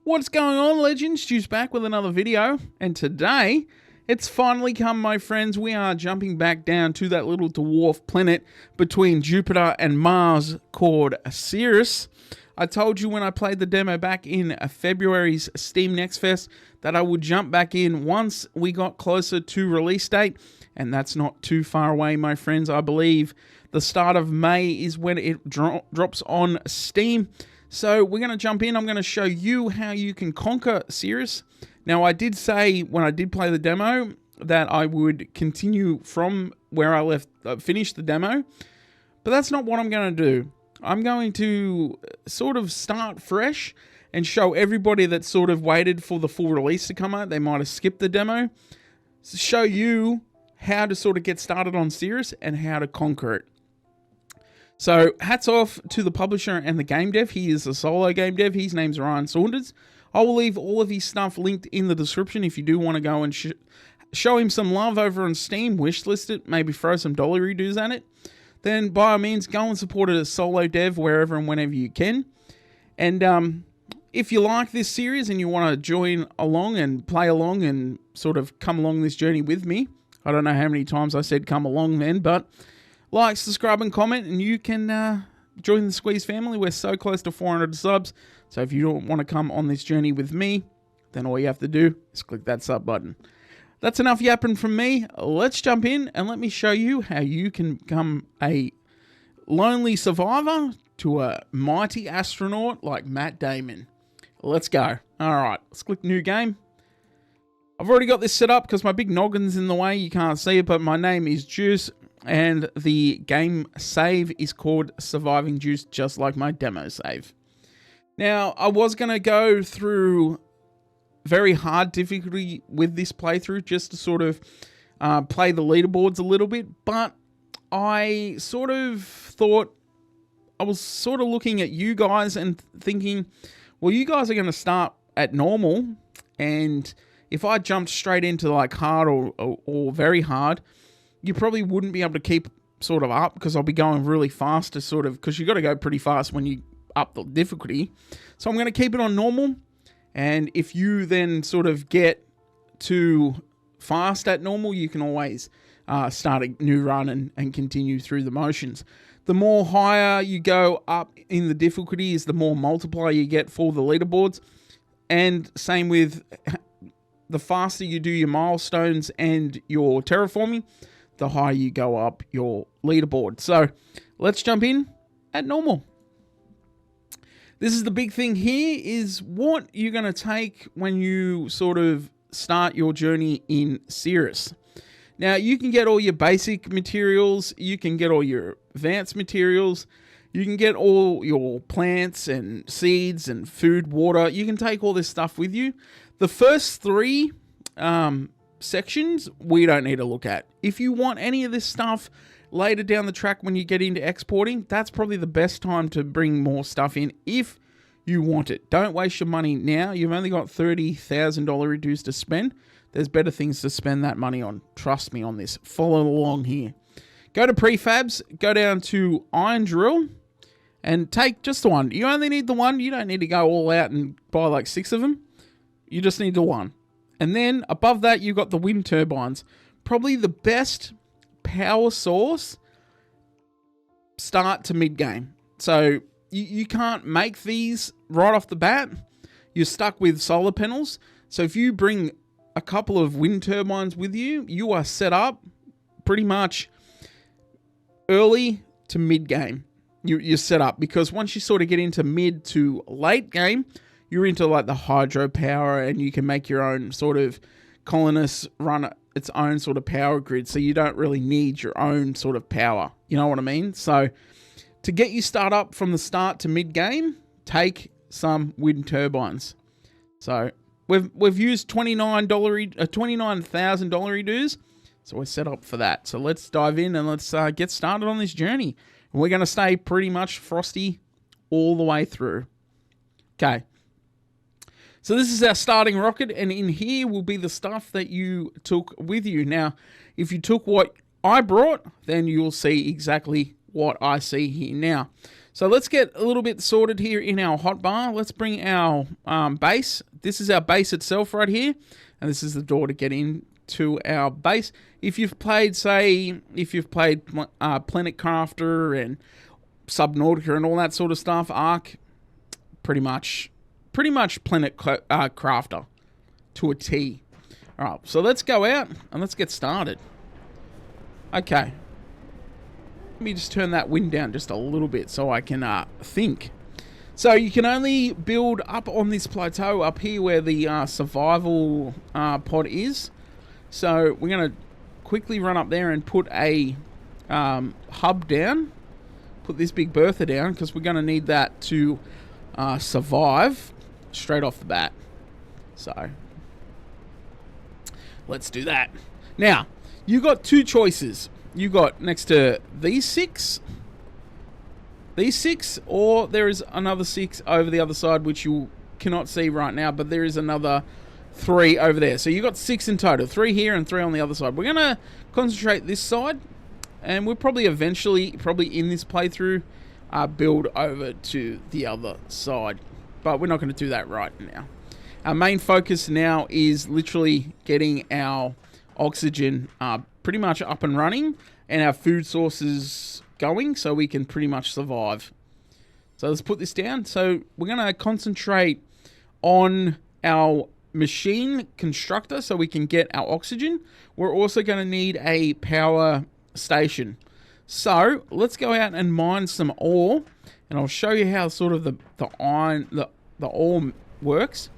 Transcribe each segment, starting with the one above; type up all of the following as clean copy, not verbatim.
What's going on, legends? Stu's back with another video, and today it's finally come, my friends. We are jumping back down to that little dwarf planet between Jupiter and Mars called Ceres. I told you when I played the demo back in February's Steam Next Fest that I would jump back in once we got closer to release date, and that's not too far away, my friends. I believe the start of May is when it drops on Steam. So we're going to jump in. I'm going to show you how you can conquer Ceres. Now, I did say when I did play the demo that I would continue from where I finished the demo, but that's not what I'm going to do. I'm going to sort of start fresh and show everybody that sort of waited for the full release to come out. They might have skipped the demo. Show you how to sort of get started on Ceres and how to conquer it. So, hats off to the publisher and the game dev. He is a solo game dev. His name's Ryan Saunders. I will leave all of his stuff linked in the description if you do want to go and show him some love over on Steam, wishlist it, maybe throw some dollar redos at it. Then, by all means, go and support it as solo dev wherever and whenever you can. And if you like this series and you want to join along and play along and sort of come along this journey with me, I don't know how many times I said come along then, but like, subscribe, and comment, and you can join the Squeeze family. We're so close to 400 subs, so if you don't want to come on this journey with me, then all you have to do is click that sub button. That's enough yapping from me. Let's jump in, and let me show you how you can become a lonely survivor to a mighty astronaut like Matt Damon. Let's go. All right, let's click New Game. I've already got this set up because my big noggin's in the way. You can't see it, but my name is Juice. And the game save is called Surviving Ceres, just like my demo save. Now, I was going to go through very hard difficulty with this playthrough just to sort of play the leaderboards a little bit, but I sort of thought, I was sort of looking at you guys and thinking, well, you guys are going to start at normal, and if I jumped straight into like hard or very hard, you probably wouldn't be able to keep sort of up because I'll be going really fast to sort of, because you got to go pretty fast when you up the difficulty. So I'm going to keep it on normal. And if you then sort of get too fast at normal, you can always start a new run and continue through the motions. The more higher you go up in the difficulty is the more multiplier you get for the leaderboards. And same with the faster you do your milestones and your terraforming, the higher you go up your leaderboard. So let's jump in at normal. This is the big thing here, is what you're going to take when you sort of start your journey in Ceres. Now, you can get all your basic materials, you can get all your advanced materials, you can get all your plants and seeds and food, water. You can take all this stuff with you. The first three sections we don't need to look at. If you want any of this stuff later down the track when you get into exporting, that's probably the best time to bring more stuff in if you want it. Don't waste your money now. You've only got $30,000 reduced to spend. There's better things to spend that money on. Trust me on this. Follow along here. Go to prefabs, go down to iron drill, and take just the one. You only need the one. You don't need to go all out and buy like 6 of them. You just need the one. And then above that, you've got the wind turbines. Probably the best power source start to mid-game. So you can't make these right off the bat. You're stuck with solar panels. So if you bring a couple of wind turbines with you, you are set up pretty much early to mid-game. You're set up, because once you sort of get into mid to late game, you're into like the hydropower, and you can make your own sort of colonists run its own sort of power grid. So you don't really need your own sort of power. You know what I mean? So to get you start up from the start to mid game, take some wind turbines. So we've used $29,000 dues. So we're set up for that. So let's dive in and let's get started on this journey. And we're going to stay pretty much frosty all the way through. Okay. So this is our starting rocket, and in here will be the stuff that you took with you. Now, if you took what I brought, then you'll see exactly what I see here now. So let's get a little bit sorted here in our hotbar. Let's bring our base. This is our base itself right here. And this is the door to get into our base. If you've played, Planet Crafter and Subnautica and all that sort of stuff, Ark, pretty much Planet Crafter to a T. All right, so let's go out and let's get started. Okay. Let me just turn that wind down just a little bit so I can think. So you can only build up on this plateau up here where the survival pod is. So we're going to quickly run up there and put a hub down. Put this big bertha down because we're going to need that to survive straight off the bat. So let's do that. Now, you got two choices. You got next to these six, or there is another 6 over the other side, which you cannot see right now, but there is another 3 over there. So you got 6 in total, 3 here and 3 on the other side. We're gonna concentrate this side, and we'll probably eventually, in this playthrough, build over to the other side. But we're not going to do that right now. Our main focus now is literally getting our oxygen pretty much up and running and our food sources going so we can pretty much survive. So let's put this down. So we're going to concentrate on our machine constructor so we can get our oxygen. We're also going to need a power station. So let's go out and mine some ore, and I'll show you how sort of the ore works.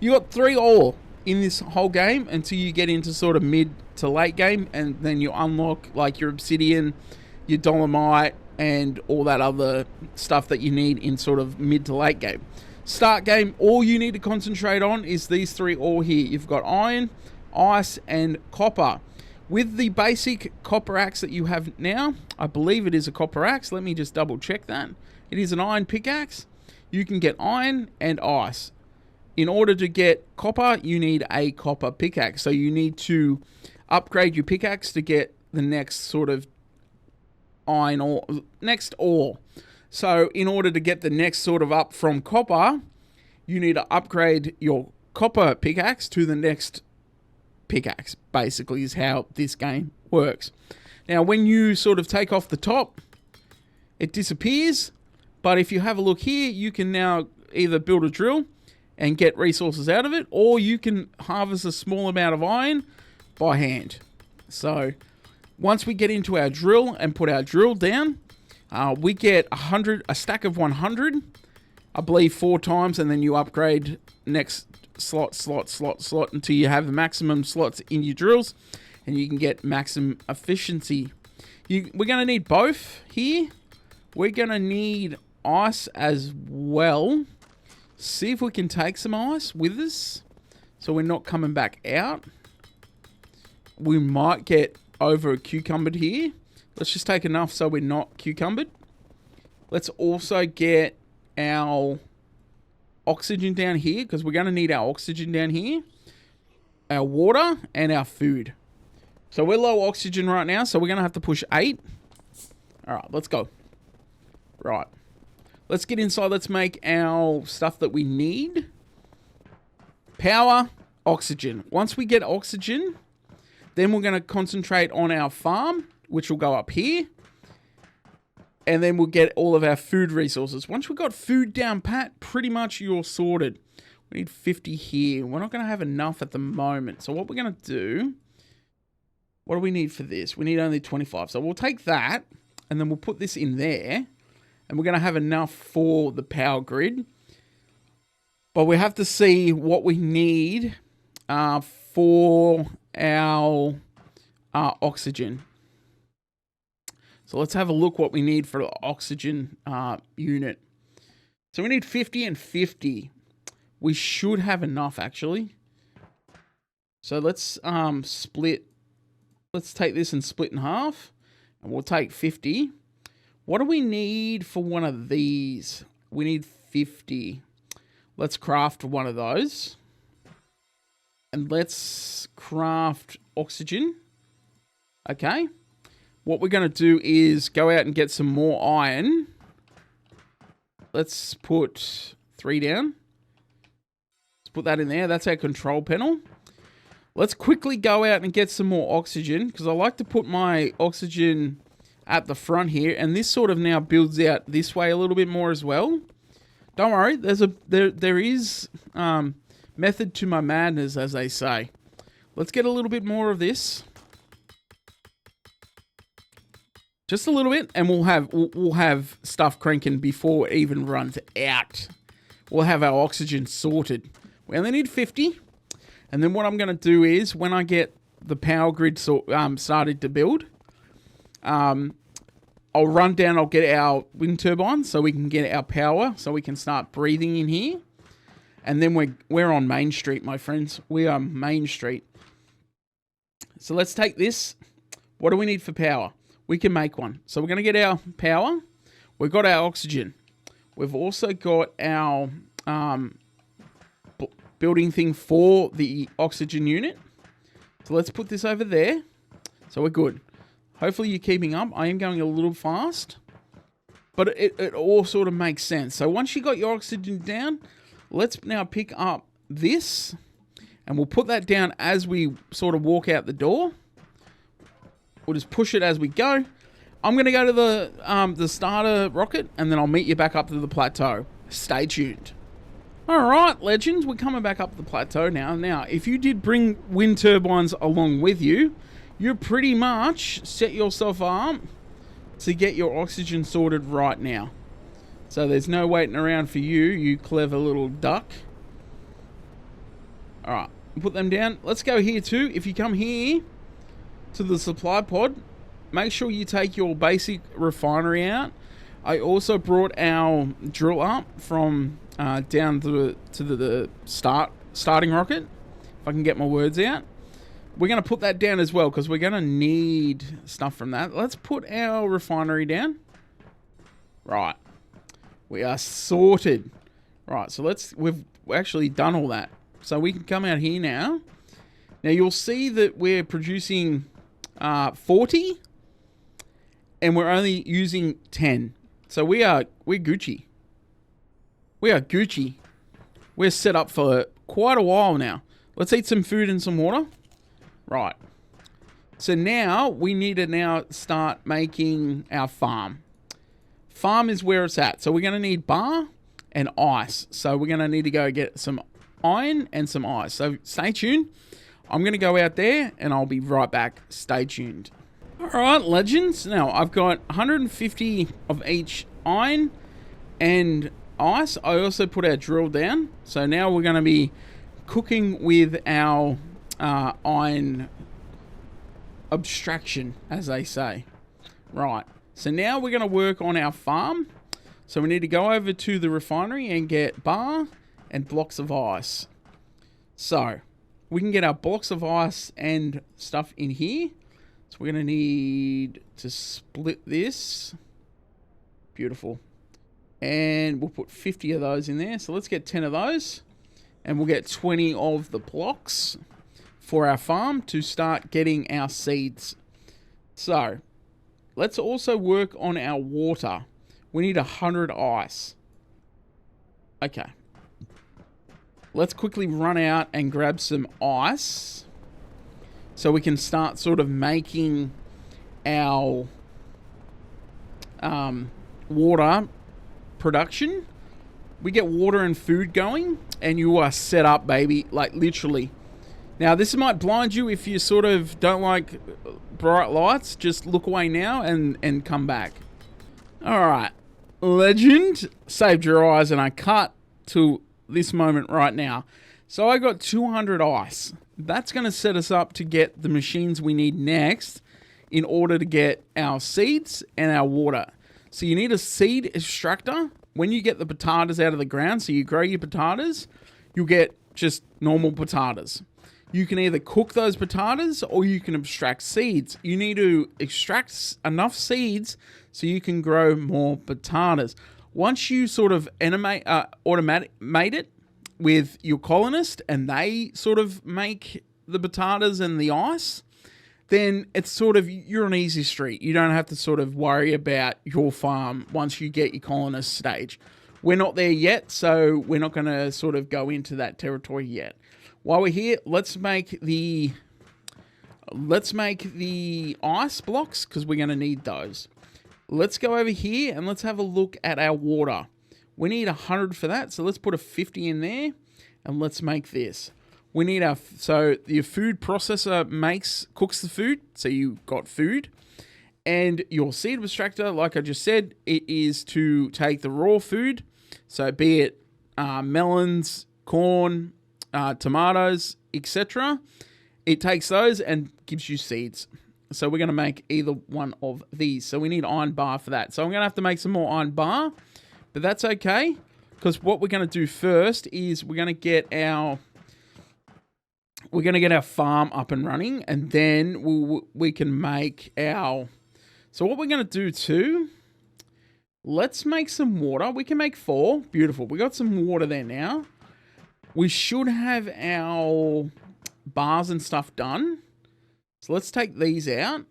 You got 3 ore in this whole game until you get into sort of mid to late game, and then you unlock like your obsidian, your dolomite, and all that other stuff that you need in sort of mid to late game. Start game, all you need to concentrate on is these 3 ore here. You've got iron, ice, and copper. With the basic copper axe that you have now, I believe it is a copper axe. Let me just double check that. It is an iron pickaxe. You can get iron and ice. In order to get copper, you need a copper pickaxe. So you need to upgrade your pickaxe to get the next sort of iron ore, next ore. So in order to get the next sort of up from copper, you need to upgrade your copper pickaxe to the next pickaxe, basically is how this game works. Now, when you sort of take off the top, it disappears. But if you have a look here, you can now either build a drill and get resources out of it, or you can harvest a small amount of iron by hand. So once we get into our drill and put our drill down, we get a stack of 100, I believe 4 times, and then you upgrade next slot until you have the maximum slots in your drills, and you can get maximum efficiency. We're going to need both here. We're going to need ice as well. See if we can take some ice with us so we're not coming back out. We might get over cucumbered here. Let's just take enough so we're not cucumbered. Let's also get our oxygen down here, because we're going to need our oxygen down here, our water, and our food. So we're low oxygen right now, so we're going to have to push 8. All right, let's go. Right. Let's get inside. Let's make our stuff that we need. Power, oxygen. Once we get oxygen, then we're going to concentrate on our farm, which will go up here. And then we'll get all of our food resources. Once we've got food down pat, pretty much you're sorted. We need 50 here. We're not going to have enough at the moment. So what we're going to do, what do we need for this? We need only 25. So we'll take that, and then we'll put this in there. And we're going to have enough for the power grid. But we have to see what we need for our oxygen. So let's have a look what we need for the oxygen unit. So we need 50 and 50. We should have enough, actually. So let's split. Let's take this and split in half. And we'll take 50. What do we need for one of these? We need 50. Let's craft one of those. And let's craft oxygen. Okay. What we're going to do is go out and get some more iron. let's put 3 down. Let's put that in there. That's our control panel. Let's quickly go out and get some more oxygen, because I like to put my oxygen at the front here, and this sort of now builds out this way a little bit more as well. Don't worry, there is method to my madness, as they say. Let's get a little bit more of this. Just a little bit, and we'll have stuff cranking before it even runs out. We'll have our oxygen sorted. We only need 50. And then what I'm going to do is, when I get the power grid started to build, I'll run down, I'll get our wind turbines so we can get our power, so we can start breathing in here. And then we're on Main Street, my friends. We are Main Street. So let's take this. What do we need for power? We can make one. So we're going to get our power. We've got our oxygen. We've also got our building thing for the oxygen unit. So let's put this over there. So we're good. Hopefully you're keeping up. I am going a little fast, but it all sort of makes sense. So once you got your oxygen down, let's now pick up this, and we'll put that down as we sort of walk out the door. We'll just push it as we go. I'm going to go to the starter rocket, and then I'll meet you back up to the plateau. Stay tuned. Alright, legends, we're coming back up the plateau now. Now, if you did bring wind turbines along with you, you're pretty much set yourself up to get your oxygen sorted right now. So there's no waiting around for you, you clever little duck. Alright, put them down. Let's go here too. If you come here to the supply pod, make sure you take your basic refinery out. I also brought our drill up from down to the starting rocket, if I can get my words out. We're going to put that down as well, because we're going to need stuff from that. Let's put our refinery down. Right. We are sorted. Right, so we've actually done all that. So we can come out here now. Now you'll see that we're producing 40, and we're only using 10. So we're Gucci. We are Gucci. We're set up for quite a while now. Let's eat some food and some water. Right. So now we need to start making our farm. Farm is where it's at. So we're going to need bar and ice. So we're going to need to go get some iron and some ice. So stay tuned. I'm going to go out there and I'll be right back. Stay tuned. Alright, legends. Now, I've got 150 of each iron and ice. I also put our drill down. So now we're going to be cooking with our iron abstraction, as they say. Right. So now we're going to work on our farm. So we need to go over to the refinery and get bar and blocks of ice. So we can get our blocks of ice and stuff in here. So we're going to need to split this. Beautiful. And we'll put 50 of those in there. So let's get 10 of those. And we'll get 20 of the blocks for our farm to start getting our seeds. So let's also work on our water. We need 100 ice. Okay. Let's quickly run out and grab some ice, so we can start sort of making our water production. We get water and food going, and you are set up, baby. Like, literally. Now, this might blind you if you sort of don't like bright lights. Just look away now and come back. Alright. Legend. Saved your eyes, and I cut to this moment right now. So I got 200 ice. That's going to set us up to get the machines we need next in order to get our seeds and our water. So you need a seed extractor. When you get the potatoes out of the ground, so you grow your potatoes, you'll get just normal potatoes. You can either cook those potatoes or you can extract seeds. You need to extract enough seeds so you can grow more potatoes. Once you sort of automate it with your colonist and they sort of make the potatoes and the ice, then it's sort of, you're an easy street. You don't have to sort of worry about your farm once you get your colonist stage. we're not there yet, so we're not going to sort of go into that territory yet. While we're here, let's make the ice blocks, because we're going to need those. Let's go over here and let's have a look at our water. We need 100 for that, so let's put a 50 in there, and let's make this. We need so your food processor cooks the food, so you got food. And your seed abstractor, like I just said, it is to take the raw food, so be it melons, corn, tomatoes, etc. It takes those and gives you seeds. So we're going to make either one of these. So we need iron bar for that. So I'm going to have to make some more iron bar, but that's okay, because what we're going to do first is we're going to get our farm up and running, and then we can make our... So what we're going to do too, let's make some water. We can make 4. Beautiful. We got some water there now. We should have our bars and stuff done. So let's take these out.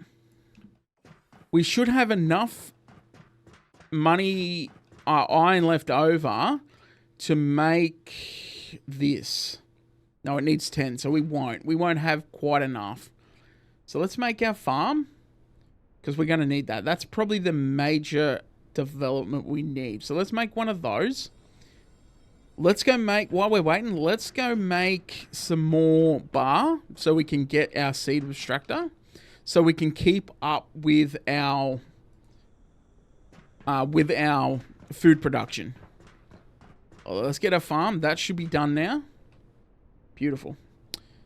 We should have enough money, iron left over to make this. No, it needs 10, so we won't. We won't have quite enough. So let's make our farm, because we're going to need that. That's probably the major development we need. So let's make one of those. Let's go make, while we're waiting, let's go make some more bar so we can get our seed abstractor, so we can keep up with our food production. Let's get our farm. That should be done now. Beautiful.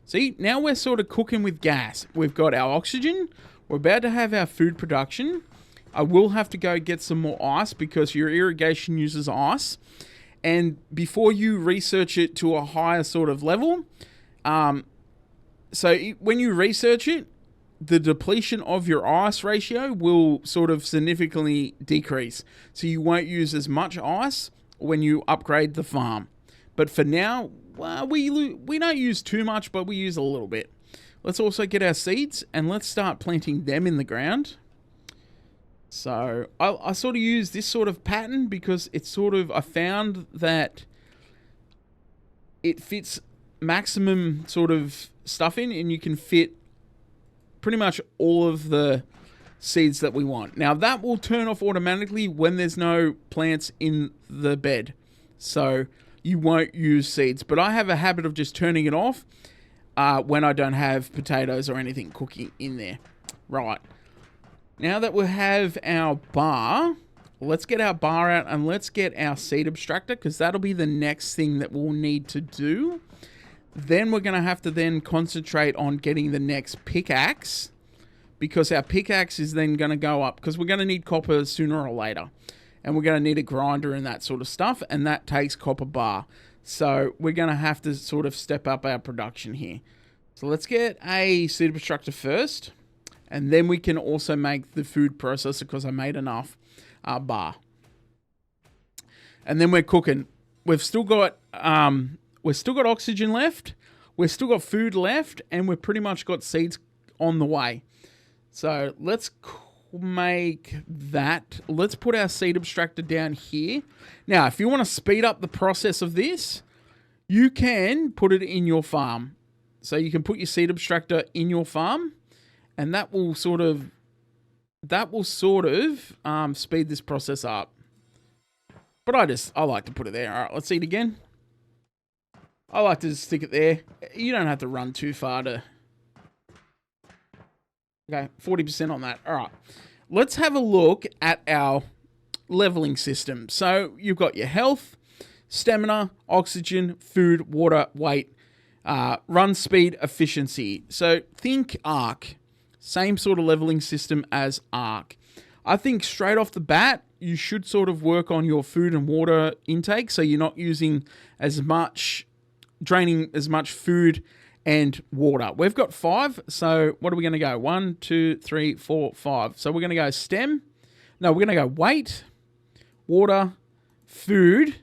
See, now we're sort of cooking with gas. We've got our oxygen. We're about to have our food production. I will have to go get some more ice, because your irrigation uses ice. And before you research it to a higher sort of level, when you research it, the depletion of your ice ratio will sort of significantly decrease. So you won't use as much ice when you upgrade the farm. But for now, well, we don't use too much, but we use a little bit. Let's also get our seeds, and let's start planting them in the ground. So I sort of use this sort of pattern because it's sort of, I found that it fits maximum sort of stuff in, and you can fit pretty much all of the seeds that we want. Now that will turn off automatically when there's no plants in the bed. So you won't use seeds, but I have a habit of just turning it off when I don't have potatoes or anything cooking in there. Right. Now that we have our bar, let's get our bar out and let's get our seed abstractor, because that'll be the next thing that we'll need to do. Then we're going to have to then concentrate on getting the next pickaxe, because our pickaxe is then going to go up, because we're going to need copper sooner or later. And we're going to need a grinder and that sort of stuff, and that takes copper bar. So we're going to have to sort of step up our production here. So let's get a seed abstractor first, and then we can also make the food processor, because I made enough bar. And then we're cooking. We've still got oxygen left. We've still got food left, and we've pretty much got seeds on the way. So let's make that. Let's put our seed abstractor down here. Now, if you want to speed up the process of this, you can put it in your farm. So you can put your seed abstractor in your farm, and that will sort of speed this process up. But I like to put it there. All right, let's see it again. I like to just stick it there. You don't have to run too far to... Okay, 40% on that. All right. Let's have a look at our leveling system. So you've got your health, stamina, oxygen, food, water, weight, run speed, efficiency. So think Ark. Same sort of leveling system as Ark. I think straight off the bat, you should sort of work on your food and water intake, so you're not using as much, draining as much food and water. We've got 5, so what are we going to go? 1, 2, 3, 4, 5. So we're going to go stem. No, we're going to go weight, water, food,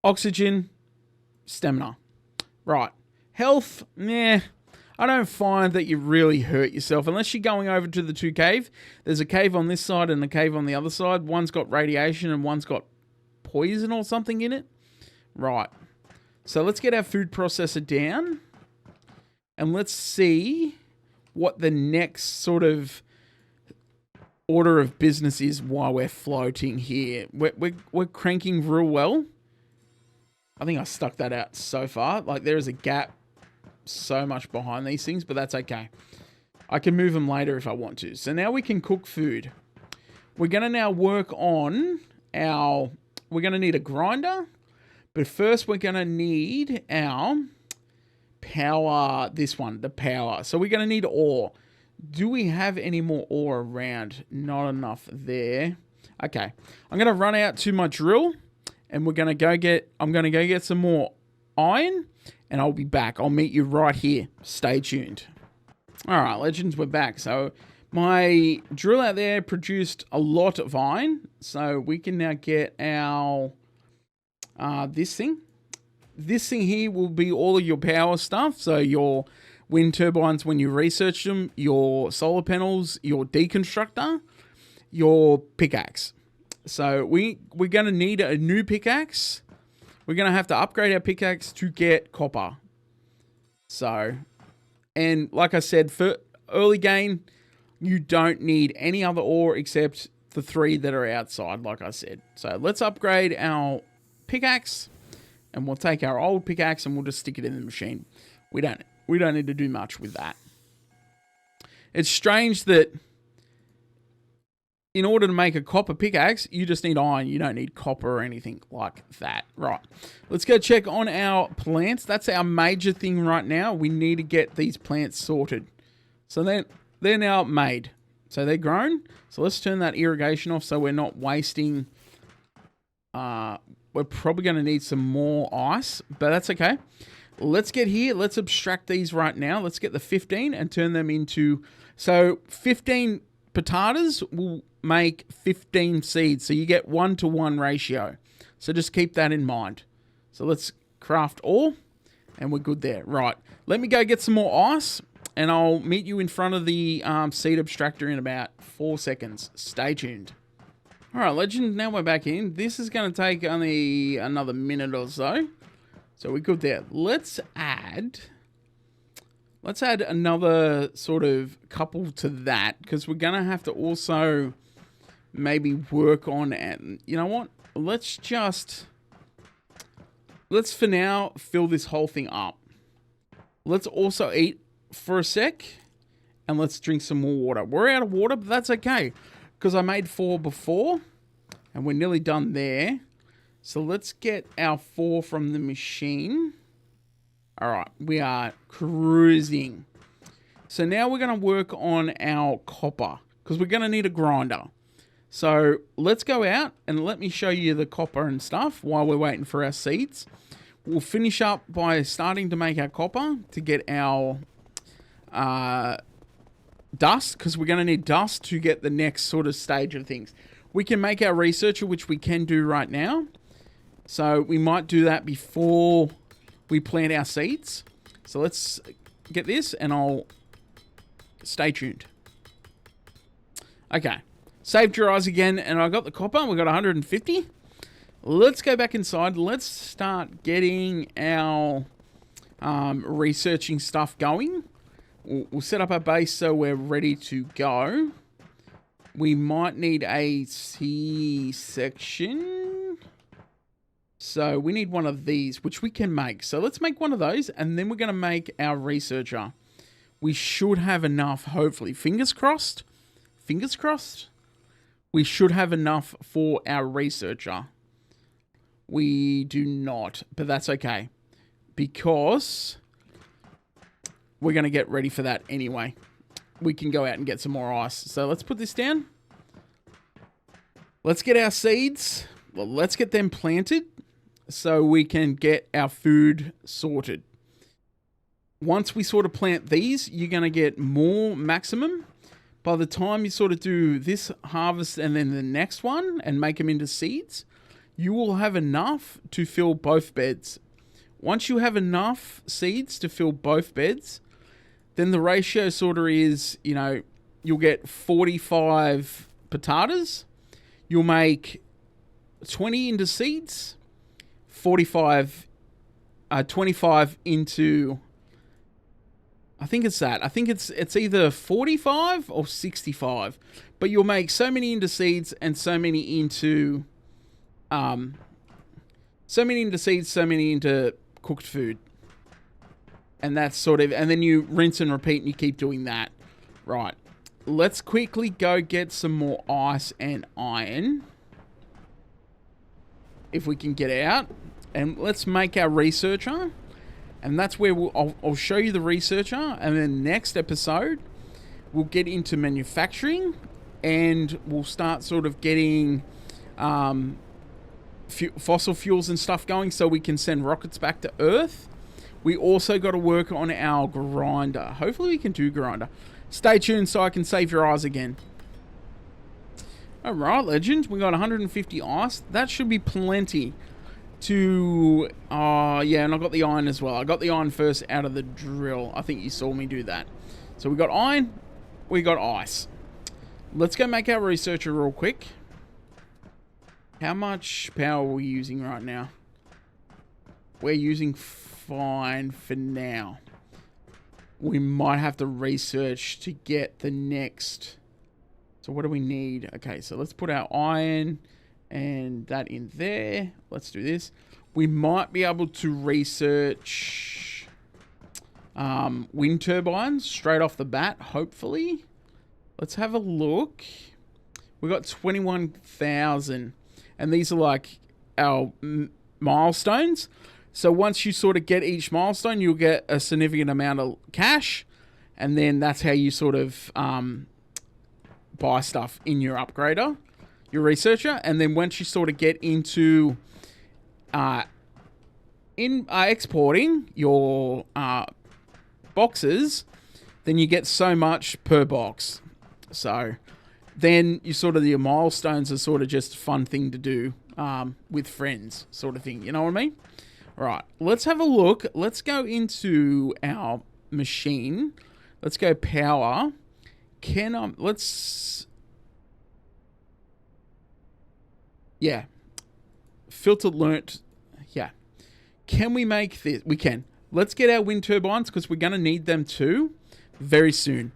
oxygen, stamina. Right. Health, I don't find that you really hurt yourself unless you're going over to the two cave. There's a cave on this side and a cave on the other side. One's got radiation and one's got poison or something in it. Right. So let's get our food processor down. And let's see what the next sort of order of business is while we're floating here. We're cranking real well. I think I stuck that out so far. Like, there is a gap so much behind these things, but that's okay. I can move them later if I want to. So now we can cook food. We're going to now work on our... We're going to need a grinder, but first we're going to need our power, this one, the power. So we're going to need ore. Do we have any more ore around? Not enough there. Okay. I'm going to run out to my drill, and we're going to go get... I'm going to go get some more iron, and I'll be back. I'll meet you right here. Stay tuned. All right, legends, we're back. So my drill out there produced a lot of iron, so we can now get our this thing. This thing here will be all of your power stuff. So your wind turbines when you research them, your solar panels, your deconstructor, your pickaxe. So we're going to need a new pickaxe. We're going to have to upgrade our pickaxe to get copper. So, and like I said, for early game, you don't need any other ore except the 3 that are outside, like I said. So let's upgrade our pickaxe, and we'll take our old pickaxe and we'll just stick it in the machine. We don't need to do much with that. It's strange that in order to make a copper pickaxe, you just need iron. You don't need copper or anything like that. Right. Let's go check on our plants. That's our major thing right now. We need to get these plants sorted. So they're now made. So they're grown. So let's turn that irrigation off so we're not wasting... we're probably going to need some more ice, but that's okay. Let's get here. Let's abstract these right now. Let's get the 15 and turn them into... So 15 potatoes will make 15 seeds. So you get 1-to-1 ratio. So just keep that in mind. So let's craft all, and we're good there. Right. Let me go get some more ice, and I'll meet you in front of the seed abstractor in about 4 seconds. Stay tuned. All right, legend, now we're back in. This is going to take only another minute or so. So we're good there. Let's add another sort of couple to that, because we're going to have to also maybe work on, and you know what? Let's for now fill this whole thing up. Let's also eat for a sec, and let's drink some more water. We're out of water, but that's okay, because I made 4 before, and we're nearly done there. So let's get our 4 from the machine. All right, we are cruising. So now we're going to work on our copper, because we're going to need a grinder. So let's go out and let me show you the copper and stuff while we're waiting for our seeds. We'll finish up by starting to make our copper to get our dust, because we're going to need dust to get the next sort of stage of things. We can make our researcher, which we can do right now. So we might do that before we plant our seeds. So let's get this, and I'll stay tuned. Okay. Saved your eyes again, and I got the copper. We got 150. Let's go back inside. Let's start getting our researching stuff going. We'll set up our base so we're ready to go. We might need a C-section. So we need one of these, which we can make. So let's make one of those, and then we're going to make our researcher. We should have enough, hopefully. Fingers crossed. Fingers crossed. We should have enough for our researcher. We do not, but that's okay, because we're going to get ready for that anyway. We can go out and get some more ice. So let's put this down. Let's get our seeds. Well, let's get them planted so we can get our food sorted. Once we sort of plant these, you're going to get more maximum. By the time you sort of do this harvest and then the next one and make them into seeds, you will have enough to fill both beds. Once you have enough seeds to fill both beds, then the ratio sort of is, you'll get 45 potatoes. You'll make 20 into seeds, 25 into, I think it's that. I think it's either 45 or 65. But you'll make so many into seeds and so many into cooked food. And that's sort of, and then you rinse and repeat and you keep doing that. Right. Let's quickly go get some more ice and iron. If we can get out. And let's make our researcher. And that's where I'll show you the researcher. And then next episode, we'll get into manufacturing. And we'll start sort of getting fossil fuels and stuff going so we can send rockets back to Earth. We also got to work on our grinder. Hopefully we can do grinder. Stay tuned so I can save your eyes again. Alright, legends. We got 150 ice. That should be plenty to... yeah, and I got the iron as well. I got the iron first out of the drill. I think you saw me do that. So we got iron. We got ice. Let's go make our researcher real quick. How much power are we using right now? We're using fine for now. We might have to research to get the next. So what do we need? Okay, so let's put our iron and that in there. Let's do this. We might be able to research wind turbines straight off the bat, hopefully. Let's have a look. We got 21,000. And these are like our milestones. So once you sort of get each milestone, you'll get a significant amount of cash. And then that's how you sort of buy stuff in your upgrader, your researcher. And then once you sort of get into exporting your boxes, then you get so much per box. So then you sort of, your milestones are sort of just a fun thing to do with friends sort of thing. You know what I mean? Right, let's have a look. Let's go into our machine. Let's go power. Yeah. Filter learnt. Yeah. Can we make this? We can. Let's get our wind turbines because we're going to need them too very soon.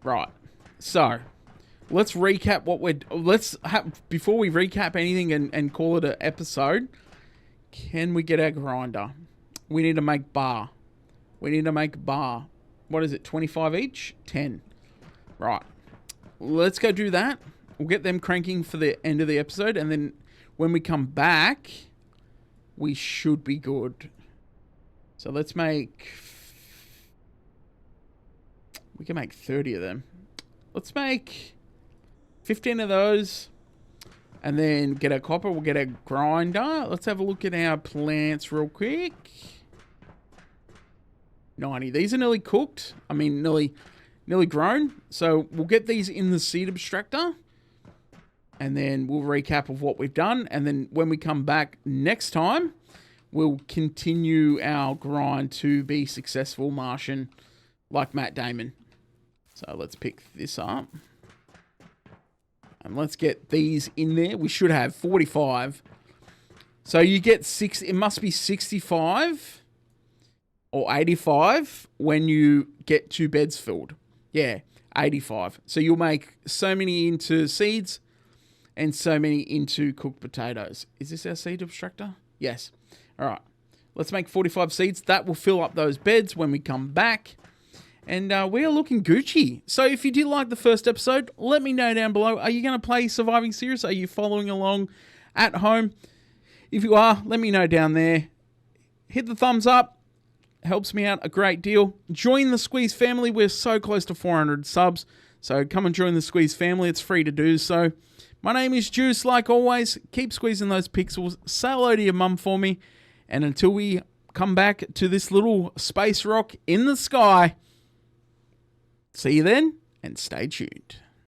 Right. So, let's recap what before we recap anything and call it an episode. Can we get our grinder? We need to make bar. What is it? 25 each? 10. Right. Let's go do that. We'll get them cranking for the end of the episode. And then when we come back, we should be good. So let's make... We can make 30 of them. Let's make 15 of those. And then get our copper. We'll get our grinder. Let's have a look at our plants real quick. 90. These are nearly cooked. I mean, nearly grown. So we'll get these in the seed abstractor. And then we'll recap of what we've done. And then when we come back next time, we'll continue our grind to be successful Martian like Matt Damon. So let's pick this up. And let's get these in there. We should have 45. So you get 6. It must be 65 or 85 when you get 2 beds filled. Yeah, 85. So you'll make so many into seeds and so many into cooked potatoes. Is this our seed abstractor? Yes. All right. Let's make 45 seeds. That will fill up those beds when we come back. And we are looking Gucci. So if you did like the first episode, let me know down below. Are you going to play Surviving Ceres? Are you following along at home? If you are, let me know down there. Hit the thumbs up. Helps me out a great deal. Join the Squeeze family. We're so close to 400 subs. So come and join the Squeeze family. It's free to do so. My name is Juice. Like always, keep squeezing those pixels. Say hello to your mum for me. And until we come back to this little space rock in the sky, see you then, and stay tuned.